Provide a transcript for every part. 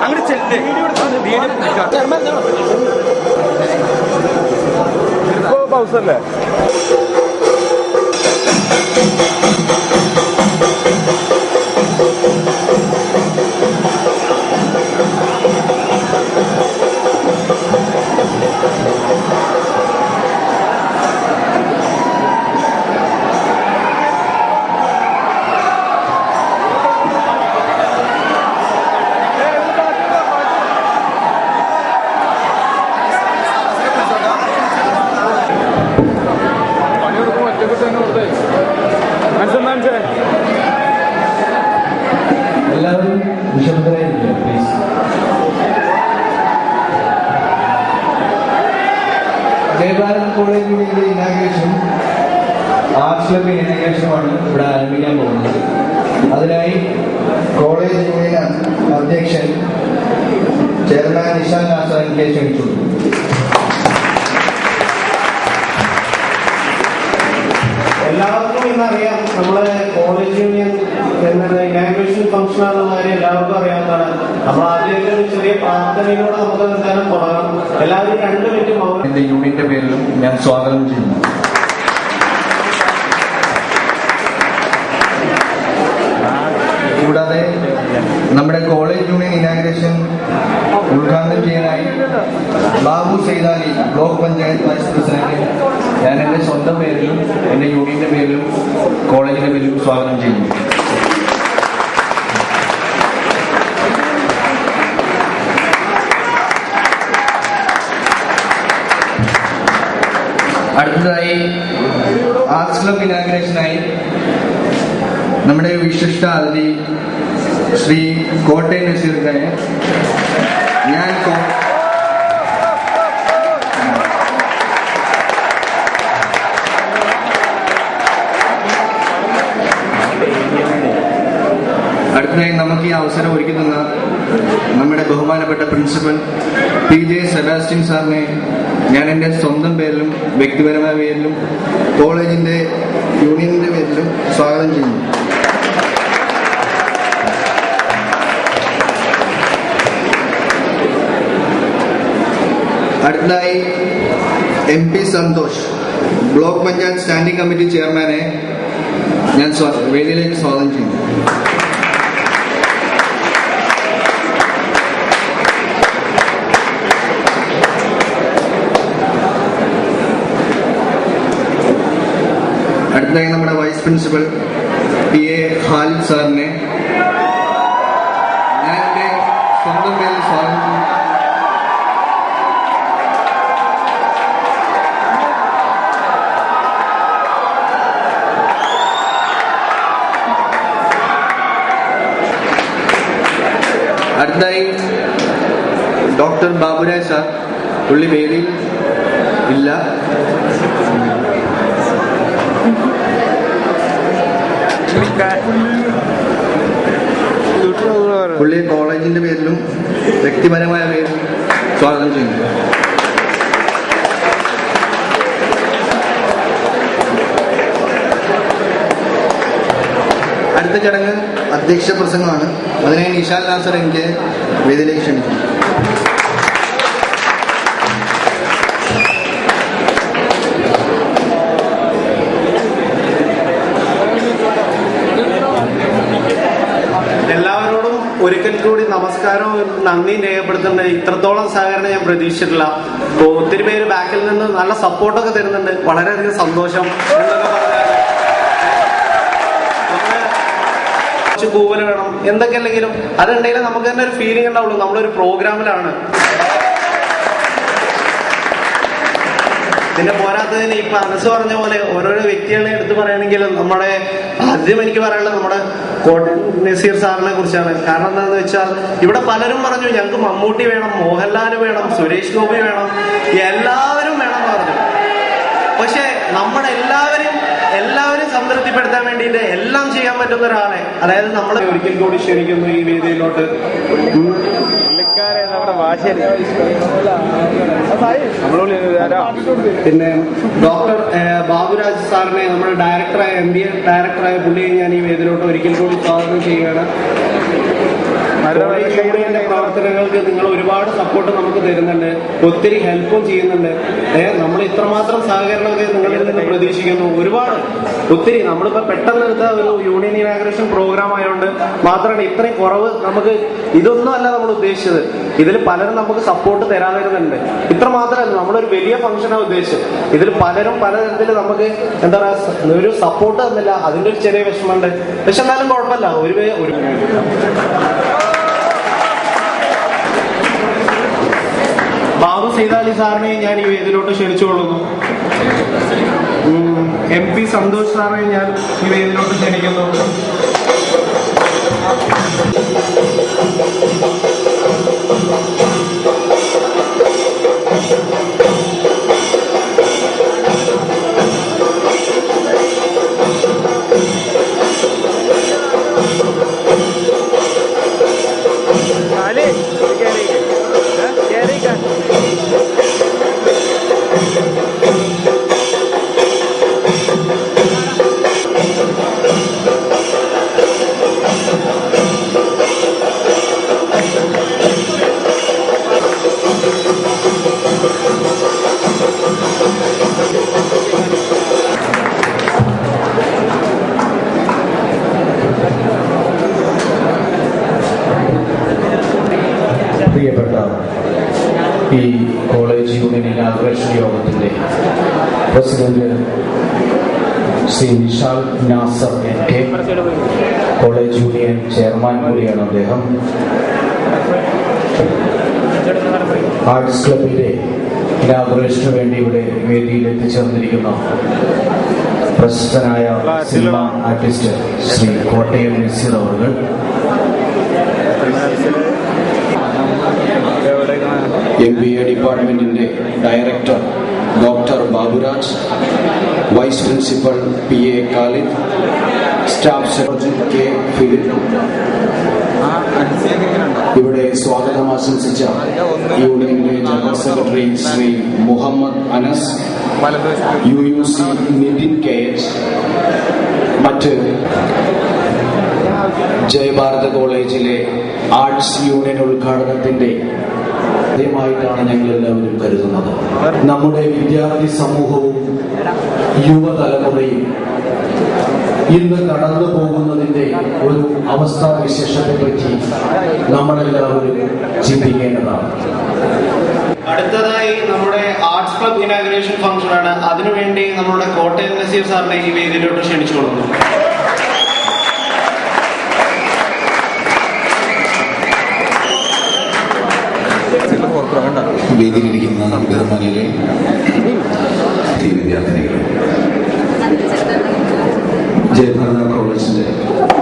അങ്ങനെ ചെല്ല് പൗസല്ലേ. എല്ലാവരും വിഷമതരായിരിക്കും പ്ലീസ്. ജയഭാരത് കോളേജിന്റെ ഇനാഗ്രേഷൻ ആർട്സ് ക്ലബ് ഇനാഗ്രേഷനുമാണ് ഇവിടെ ആരംഭിക്കാൻ പോകുന്നത്. അതിനായി കോളേജ് യൂണിയൻ അധ്യക്ഷൻ ചെയർമാൻ നിഷാൻ നാസറിനെ ക്ഷണിച്ചു. എല്ലാവർക്കും ഇന്നറിയാം, നമ്മളെ കോളേജ് യൂണിയൻ എന്നത് ഇനാഗ്രേഷൻ ഫംഗ്ഷൻ ആണെന്ന കാര്യം എല്ലാവർക്കും അറിയാവുന്നതാണ്. നമ്മൾ ആദ്യം ഒരു ചെറിയ പ്രാർത്ഥനയിലൂടെ നമുക്ക് എന്തായാലും തുടങ്ങാം. എല്ലാവരും 2 മിനിറ്റ് മൗനം. എന്റെ യൂണിയന്റെ പേരിലും ഞാൻ സ്വാഗതം ചെയ്യുന്നു. കൂടാതെ നമ്മുടെ കോളേജ് യൂണിയൻ ഇനാഗ്രേഷൻ ഉദ്ഘാടനം ചെയ്യാനായി Babu Saidali block panchayat vice president ഞാൻ എൻ്റെ സ്വന്തം പേരിലും എൻ്റെ യൂണിയന്റെ പേരിലും കോളേജിന്റെ പേരിലും സ്വാഗതം ചെയ്യുന്നു. അടുത്തതായി ആർട്സ് ക്ലബ് ഇനാഗ്രേഷനായി നമ്മുടെ വിശിഷ്ട അതിഥി ശ്രീ കോട്ടയം നസീറിനെ ഞാൻ അടുത്തതായി നമുക്ക് ഈ അവസരം ഒരുക്കി തന്ന നമ്മുടെ ബഹുമാനപ്പെട്ട പ്രിൻസിപ്പൽ PJ സെബാസ്റ്റ്യൻ സാറിനെ ഞാൻ എൻ്റെ സ്വന്തം പേരിലും വ്യക്തിപരമായ പേരിലും കോളേജിന്റെ യൂണിയന്റെ പേരിലും സ്വാഗതം ചെയ്യുന്നു. അടുത്തതായി MP Santhosh block panchayat standing committee ചെയർമാനെ ഞാൻ വേദിയിലേക്ക് സ്വാഗതം ചെയ്യുന്നു. അടുത്തതായി നമ്മുടെ വൈസ് പ്രിൻസിപ്പൽ PA ഖാലിദ് സാറിനെ ഞാൻ എൻ്റെ സ്വന്തം പേരിൽ സ്വാഗതം ചെയ്യുന്നു. അടുത്തതായി ഡോക്ടർ ബാബുരാജ് സാർ, പുള്ളി വേദിയിൽ ഇല്ല. പുള്ളി കോളേജിന്റെ പേരിലും വ്യക്തിപരമായ പേരിലും സ്വാഗതം ചെയ്യുന്നു. അടുത്ത ചടങ്ങ് അധ്യക്ഷ പ്രസംഗമാണ്. അതിനെ നിഷാൻ നാസർ എനിക്ക് വേദിയിലേക്ക് ക്ഷണിക്കുന്നു. എല്ലാവരോടും ഒരിക്കൽ കൂടി നമസ്കാരവും നന്ദിയും രേഖപ്പെടുത്തുന്നുണ്ട്. ഇത്രത്തോളം സഹകരണം ഞാൻ പ്രതീക്ഷിച്ചിട്ടില്ല. അപ്പോൾ ഒത്തിരി പേര് ബാക്കിൽ നിന്ന് നല്ല സപ്പോർട്ടൊക്കെ തരുന്നുണ്ട്. വളരെയധികം സന്തോഷം. കൂവല് വേണം എന്തൊക്കെ അല്ലെങ്കിലും അതുണ്ടെങ്കിലും നമുക്ക് തന്നെ ഒരു ഫീലിംഗ് ഉണ്ടാവുള്ളൂ നമ്മളൊരു പ്രോഗ്രാമിലാണ്. പിന്നെ പോരാത്തതിന് ഇപ്പൊ മനസ്സ് പറഞ്ഞ പോലെ ഓരോരോ വ്യക്തികളെ എടുത്ത് പറയുകയാണെങ്കിൽ നമ്മുടെ ആദ്യം എനിക്ക് പറയാനുള്ളത് നമ്മുടെ കോട്ടയം നസീർ സാറിനെ കുറിച്ചാണ്. കാരണം എന്താണെന്ന് വെച്ചാൽ ഇവിടെ പലരും പറഞ്ഞു ഞങ്ങൾക്ക് മമ്മൂട്ടി വേണം, മോഹൻലാൽ വേണം, സുരേഷ് ഗോപി വേണം, എല്ലാവരും വേണം എന്ന് പറഞ്ഞു. പക്ഷെ നമ്മുടെ എല്ലാവരും സംതൃപ്തിപ്പെടുത്താൻ വേണ്ടിയിട്ട് എല്ലാം ചെയ്യാൻ പറ്റുന്ന ഒരാളെ, അതായത് നമ്മളെ ഒരിക്കൽ കൂടി ക്ഷണിക്കുന്നു ഈ വേദിയിലോട്ട്. പിന്നെ ഡോക്ടർ ബാബുരാജ് സാറിനെ നമ്മുടെ ഡയറക്ടറായ MBA ഡയറക്ടറായ പുള്ളിയെ ഞാൻ ഈ വേദിയിലോട്ട് ഒരിക്കൽ കൂടി സ്വാഗതം ചെയ്യുകയാണ്. യൂണിയന്റെ പ്രവർത്തനങ്ങൾക്ക് നിങ്ങൾ ഒരുപാട് സപ്പോർട്ട് നമുക്ക് തരുന്നുണ്ട്, ഒത്തിരി ഹെൽപ്പും ചെയ്യുന്നുണ്ട്. നമ്മൾ ഇത്രമാത്രം സഹകരണമൊക്കെ നിങ്ങളിൽ നിന്ന് പ്രതീക്ഷിക്കുന്നു. ഒരുപാട് ഒത്തിരി നമ്മളിപ്പോ പെട്ടെന്ന് എടുത്ത ഒരു യൂണിയൻ ഇനാഗ്രേഷൻ പ്രോഗ്രാം ആയതുകൊണ്ട് മാത്രമാണ് ഇത്രയും കുറവ്. നമുക്ക് ഇതൊന്നും അല്ല നമ്മൾ ഉദ്ദേശിച്ചത്. ഇതിൽ പലരും നമുക്ക് സപ്പോർട്ട് തരാതിരുന്നുണ്ട്. ഇത്ര മാത്രമല്ല, നമ്മളൊരു വലിയ ഫംഗ്ഷനാണ് ഉദ്ദേശിച്ചത്. ഇതിൽ പലരും പലതരത്തിൽ നമുക്ക് എന്താ പറയുക ഒരു സപ്പോർട്ട് തന്നില്ല. അതിന്റെ ഒരു ചെറിയ വിഷമമുണ്ട്. പക്ഷെ എന്നാലും കുഴപ്പമില്ല. ഒരു ബാബു സൈതാലി സാറിനെ ഞാൻ ഈ വേദിയിലോട്ട് ക്ഷണിച്ചുകൊള്ളുന്നു. MP സന്തോഷ് സാറിനെ ഞാൻ ഈ വേദിയിലോട്ട് ക്ഷണിക്കുന്നു. പ്രിയപ്പെട്ട ഈ കോളേജ് യൂണിയൻ ഇനാഗുറേഷൻ യോഗത്തിൻ്റെ president Shri Nishal Nasar NK, college union chairman കൂടിയാണ് അദ്ദേഹം. ആർട്സ് ക്ലബിന്റെ ഇനാഗുറേഷന് വേണ്ടി ഇവിടെ വേദിയിൽ എത്തിച്ചേർന്നിരിക്കുന്ന പ്രശസ്തനായ സിനിമ ആർട്ടിസ്റ്റ് ശ്രീ കോട്ടയം നസീർ അവർ, MBA ഡിപ്പാർട്ട്മെന്റിന്റെ director doctor Baburaj, vice principal PA Khalid, staff secretary K Philip, ഇവിടെ സ്വാഗതം ആശംസിച്ച യൂണിയന്റെ general secretary Shri Muhammad Anas, UUC Nithin KH, മറ്റ് ജയഭാരത കോളേജിലെ ആർട്സ് യൂണിയൻ ഉദ്ഘാടനത്തിന്റെ ായിട്ടാണ് ഞങ്ങൾ എല്ലാവരും കരുതുന്നത്. നമ്മുടെ വിദ്യാർത്ഥി സമൂഹവും യുവതലമുറയും ഇന്ന് കടന്നു പോകുന്നതിന്റെ ഒരു അവസ്ഥാവിശേഷത്തെ പറ്റി നമ്മളെല്ലാവരും ചിന്തിക്കേണ്ടതാണ്. അടുത്തതായി നമ്മുടെ ആർട്സ് ക്ലബ് ഇനാഗ്രേഷൻ ഫംഗ്ഷനാണ്. അതിനുവേണ്ടി നമ്മുടെ കോട്ടയം നസീർ സാറിനെ ഈ വേദിയിലോട്ട് ക്ഷണിച്ചുകൊള്ളുന്നു. വേദിയിലിരിക്കുന്ന ബഹുമാനികളെ വിദ്യാർത്ഥിനികൾ, ജയഭാരത കോളേജിന്റെ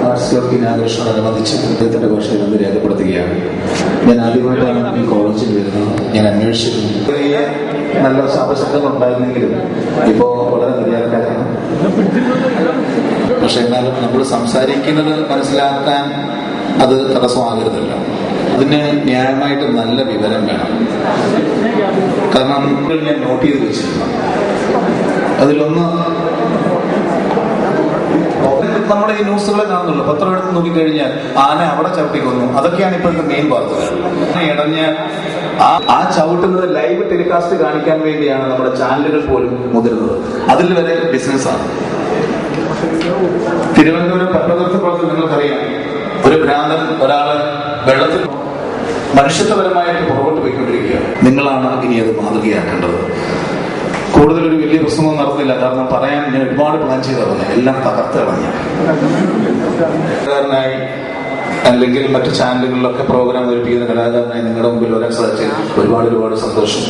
ആർട്സ് ക്ലബ് ഇനാഗ്രേഷനോടനുബന്ധിച്ച് അദ്ദേഹത്തിന്റെ ഭാഷയിൽ ഒന്ന് രേഖപ്പെടുത്തുകയാണ്. ഞാൻ ആദ്യമായിട്ടാണ് ഈ കോളേജിൽ വരുന്നത്. ഞാൻ അന്വേഷിച്ചിരുന്നു, നല്ല അപശബ്ദങ്ങൾ ഉണ്ടായിരുന്നെങ്കിലും ഇപ്പോ വളരെ മര്യാദക്കാരാണ്. പക്ഷെ എന്നാലും നമ്മൾ സംസാരിക്കുന്നത് മനസ്സിലാക്കാൻ അത് തടസ്സമാകരുതല്ലോ. അതിന് ന്യായമായിട്ട് നല്ല വിവരം വേണം. കാരണം ഞാൻ നോട്ട് ചെയ്ത് വെച്ചിരുന്നു. അതിലൊന്ന്, നമ്മുടെ ഈ ന്യൂസുകളെ കാണുന്നുള്ളൂ, പത്രം എടുത്ത് നോക്കിക്കഴിഞ്ഞാൽ ആന അവിടെ ചവിട്ടിക്കൊന്നു, അതൊക്കെയാണ് ഇപ്പോഴത്തെ മെയിൻ വാർത്തകൾ. ഇടഞ്ഞ് ആ ചവിട്ടുന്നത് ലൈവ് ടെലികാസ്റ്റ് കാണിക്കാൻ വേണ്ടിയാണ് നമ്മുടെ ചാനലുകൾ പോലും മുതിരുന്നത്. അതിൽ വരെ ബിസിനസ്സാണ്. തിരുവനന്തപുരം പത്മതീർത്ഥക്കുളത്തിൽ നിങ്ങൾക്കറിയാം, ഒരു ഭ്രാന്തൻ ഒരാള് വെള്ളത്തിൽ മനുഷ്യത്വപരമായിട്ട് പുറകോട്ട് പോയിക്കൊണ്ടിരിക്കുകയാണ്. നിങ്ങളാണ് ഇനി അത് മാതൃകയാക്കേണ്ടത്. കൂടുതലൊരു വലിയ പ്രശ്നമൊന്നും നടന്നില്ല, കാരണം പറയാൻ ഞാൻ ഒരുപാട് പ്ലാൻ ചെയ്തതാണ്, എല്ലാം തകർത്ത് കളഞ്ഞ കലാകാരനായി അല്ലെങ്കിൽ മറ്റു ചാനലുകളിലൊക്കെ പ്രോഗ്രാം ഒരുപ്പിക്കുന്ന കലാകാരനായി നിങ്ങളുടെ മുമ്പിൽ വരാൻ സാധിച്ചത് ഒരുപാട് സന്തോഷം.